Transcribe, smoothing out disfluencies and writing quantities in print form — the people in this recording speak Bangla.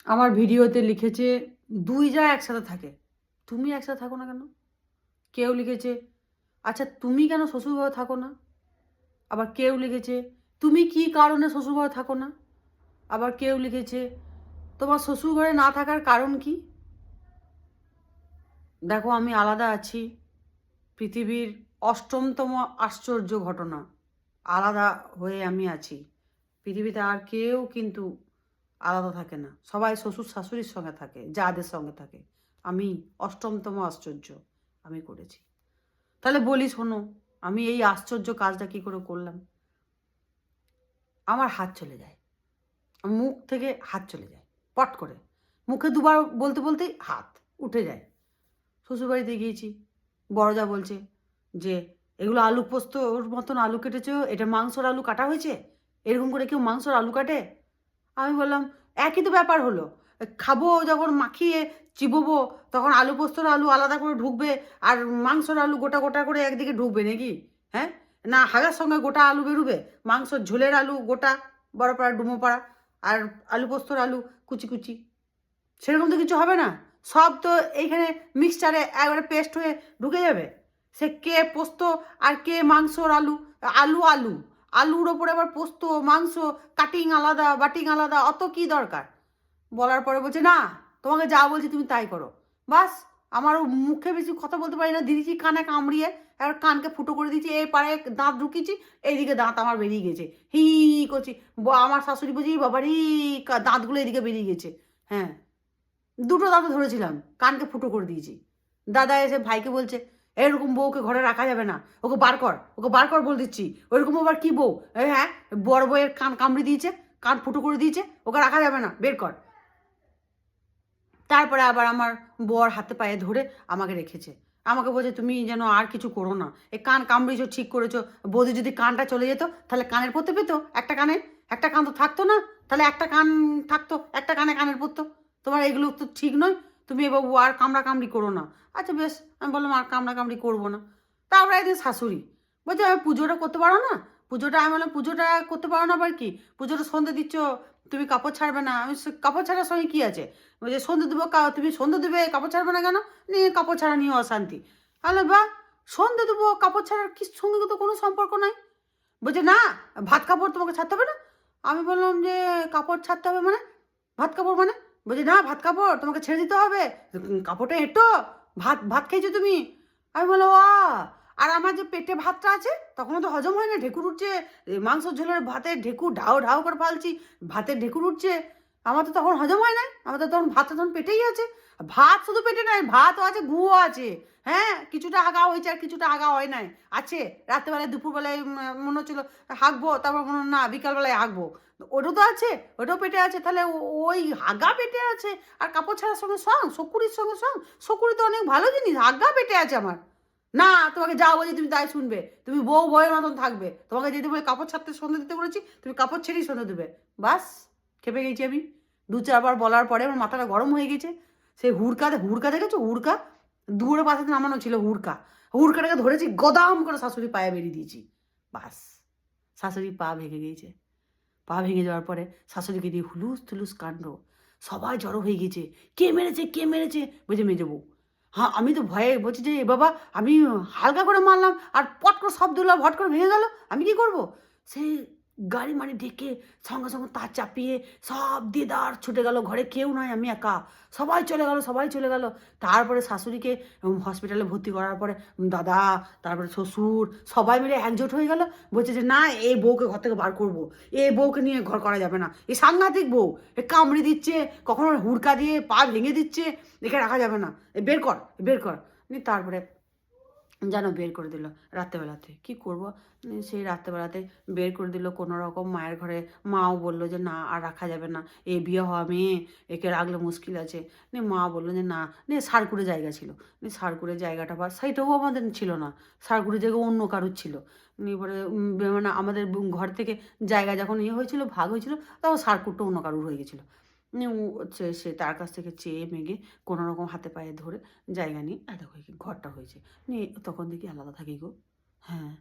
আমার ভিডিওতে লিখেছে ২ যা একসাথে থাকে। তুমি একসাথে থাকো না কেন? কেউ লিখেছে, আচ্ছা তুমি কেন শ্বশুরবাড়িতে থাকো না? আবার কেউ লিখেছে, তুমি কি কারণে শ্বশুরবাড়িতে থাকো না? আবার কেউ লিখেছে, তোমার শ্বশুরঘরে না থাকার কারণ কি? দেখো আমি আলাদা আছি। পৃথিবীর ৮ম আশ্চর্য ঘটনা। আলাদা হয়ে আমি আছি। পৃথিবীতে আর কেউ কিন্তু আলাদা থাকে না। সবাই শ্বশুর শাশুড়ির সঙ্গে থাকে, যাদের সঙ্গে থাকে। আমি ৮ম আশ্চর্য আমি করেছি। তাহলে বলি শোনো, আমি এই আশ্চর্য কাজটা কী করে করলাম? আমার হাত চলে যায়। মুখ থেকে হাত চলে যায় পট করে। মুখে দুবার বলতে বলতেই হাত উঠে যায়। শ্বশুরবাড়িতে গিয়েছি, বড়জা বলছে যে এগুলো আলু পোস্তর মতন আলু কেটেছো, এটা মাংসর আলু কাটা হয়েছে? এরকম করে কেউ মাংসর আলু কাটে? আমি বললাম একই তো ব্যাপার হলো। খাবো যখন মাখিয়ে চিবোবো তখন আলু পোস্তর আলু আলাদা করে ঢুকবে আর মাংসর আলু গোটা গোটা করে একদিকে ঢুকবে নাকি? হ্যাঁ, না হাগার সঙ্গে গোটা আলু বেরোবে, মাংসর ঝোলের আলু গোটা বড় পাড়া ডুমো পাড়া আর আলু পোস্তর আলু কুচি কুচি, সেরকম তো কিছু হবে না। সব তো এইখানে মিক্সচারে একবারে পেস্ট হয়ে ঢুকে যাবে। সে কে পোস্ত আর কে মাংসর আলু, আলু আলু আলুর ওপরে আবার পোস্ত মাংস, কাটিং আলাদা বাটিং আলাদা, অত কি দরকার? বলার পরে বলছে না, তোমাকে যা বলছি তুমি তাই করো। বাস, আমার মুখে বেশি কথা বলতে পারি না, দিয়েছি কানে কামড়িয়ে এবার কানকে ফুটো করে দিয়েছি, এই পাড়ে দাঁত ঢুকিয়েছি, এইদিকে দাঁত আমার বেরিয়ে গেছে, হি করছি। আমার শাশুড়ি বলছি বাবারি দাঁতগুলো এদিকে বেরিয়ে গেছে। হ্যাঁ, দুটো দাঁত ধরেছিলাম, কানকে ফুটো করে দিয়েছি। দাদা এসে ভাইকে বলছে এরকম বউকে ঘরে রাখা যাবে না, ওকে বার কর, ওকে বার কর বলে দিচ্ছি। ওইরকম আবার কি বউ? হ্যাঁ, বড় বউয়ের কান কামড়ে দিয়েছে, কান ফুটো করে দিয়েছে, ওকে রাখা যাবে না, বের কর। তারপরে আবার আমার বর হাতে পায়ে ধরে আমাকে রেখেছে। আমাকে বলছে তুমি যেন আর কিছু করো না, এই কান কামড়িয়েছো ঠিক করেছো। বৌদি যদি কানটা চলে যেত তাহলে কানের পরতে পেতো একটা কানে, একটা কান তো থাকতো না। তাহলে একটা কান থাকতো, একটা কানে কানের পরতো। তোমার এগুলো তো ঠিক নয়, তুমি এবার আর কামড়া কামড়ি করো না। আচ্ছা বেশ, আমি বললাম আর কামড়া কামড়ি করবো না। তারপরে একদিন শাশুড়ি বলছে আমি পুজোটা করতে পারো না? পুজোটা আমি বললাম পুজোটা করতে পারো না আবার কি? পুজোটা সন্ধে দিচ্ছ, তুমি কাপড় ছাড়বে না? আমি কাপড় ছাড়ার সঙ্গে কী আছে? ওই যে সন্ধে দেবো, তুমি সন্ধে দেবে কাপড় ছাড়বে না কেন? নিয়ে কাপড় ছাড়া নিয়ে অশান্তি। তাহলে বা সন্ধে দেবো কাপড় ছাড়ার কি সঙ্গে তো কোনো সম্পর্ক নাই। বলছে না, ভাত কাপড় তোমাকে ছাড়তে হবে না। আমি বললাম যে কাপড় ছাড়তে হবে মানে? ভাত কাপড় মানে? বলছে না ভাত কাপড় তোমাকে ছেড়ে দিতে হবে, কাপড়টা এঁটো, ভাত ভাত খেয়েছো তুমি। আমি বললাম আর আমার যে পেটে ভাতটা আছে তখনও তো হজম হয় না, ঢেকুর উঠছে, মাংসের ঝোলের ভাতের ঢেকুর ঢাও ঢাও করে ফালছি, ভাতের ঢেকুর উঠছে, আমার তো তখন হজম হয় না, আমার তো তখন ভাতটা তখন পেটেই আছে। ভাত শুধু পেটে নাই, ভাতও আছে, গুঁও আছে। হ্যাঁ, কিছুটা আগা হয়েছে আর কিছুটা আগা হয় নাই, আছে। রাত্রেবেলায় দুপুরবেলায় মনে হচ্ছিলো হাঁকবো, তারপর মনে হলো না বিকালবেলায় হাঁকবো, ওটাও তো আছে, ওটাও পেটে আছে। তাহলে ওই হাগা পেটে আছে আর কাপড় ছাড়ার সঙ্গে সং, শকুরির সঙ্গে সং, শকুরি তো অনেক ভালো জিনিস, হাগা পেটে আছে আমার। না, তোমাকে যা বলছি তুমি তাই শুনবে, তুমি বউ বউয়ের মতন থাকবে, তোমাকে যেতে বলে কাপড় ছাড়তে সন্ধ্যে দিতে বলেছি তুমি কাপড় ছেড়েই সন্ধ্যে দেবে। বাস, খেপে গেছি আমি। ২-৪ বার বলার পরে আমার মাথাটা গরম হয়ে গেছে। সেই হুড়কা দেখেছো? হুড়কা দুয়ারে পাশে নামানো ছিল, হুড়কা, হুড়কাটাকে ধরেছি গদাম করে শাশুড়ি পায়ে বেরিয়ে দিয়েছি। বাস, শাশুড়ি পা ভেঙে গিয়েছে। পা ভেঙে যাওয়ার পরে শাশুড়িকে দিয়ে হুলুস থুলুস কাণ্ড, সবাই জড়ো হয়ে গেছে। কে মেরেছে কে মেরেছে? বলছে মেজো বউ। হ্যাঁ, আমি তো ভয়ে বলছি যে এ বাবা, আমি হালকা করে মারলাম আর পট করে শব্দ হলো, ভট করে ভেঙে গেল, আমি কি করব? সেই গাড়ি মাড়ি ডেকে সঙ্গে সঙ্গে তার চাপিয়ে সব দিদার ছুটে গেল, ঘরে কেউ নয়, আমি একা। সবাই চলে গেল, সবাই চলে গেল। তারপরে শাশুড়িকে হসপিটালে ভর্তি করার পরে দাদা, তারপরে শ্বশুর, সবাই মিলে একজোট হয়ে গেল। বলছে যে না, এই বউকে ঘর থেকে বার করবো, এই বউকে নিয়ে ঘর করা যাবে না, এই সাংঘাতিক বউ, এ কামড়ে দিচ্ছে, কখনো হুড়কা দিয়ে পা ভেঙে দিচ্ছে, একে রাখা যাবে না, এ বের কর বের কর। তারপরে যেন বের করে দিল রাত্রেবেলাতে। কী করবো? সেই রাত্রেবেলাতে বের করে দিল কোনো রকম। মায়ের ঘরে মাও বলল যে না আর রাখা যাবে না, এ বিয়ে হওয়া মেয়ে, একে রাখলে মুশকিল আছে। মা বললো যে না, সারকুড়ে জায়গা ছিল, সারকুড়ে জায়গাটা বা সেইটাও আমাদের ছিল না, সারকুড়ে জায়গা অন্য কারুর ছিল। এবারে মানে আমাদের ঘর থেকে জায়গা যখন হয়েছিল, ভাগ হয়েছিল, তখন সারকুড়টা অন্য কারুর হয়ে গেছিলো। সে তার কাছ থেকে চেয়ে মেগে কোনো রকম হাতে পায়ে ধরে জায়গা নিয়ে দেখো ঘরটা হয়েছে। তখন দেখি আলাদা থাকি গো। হ্যাঁ।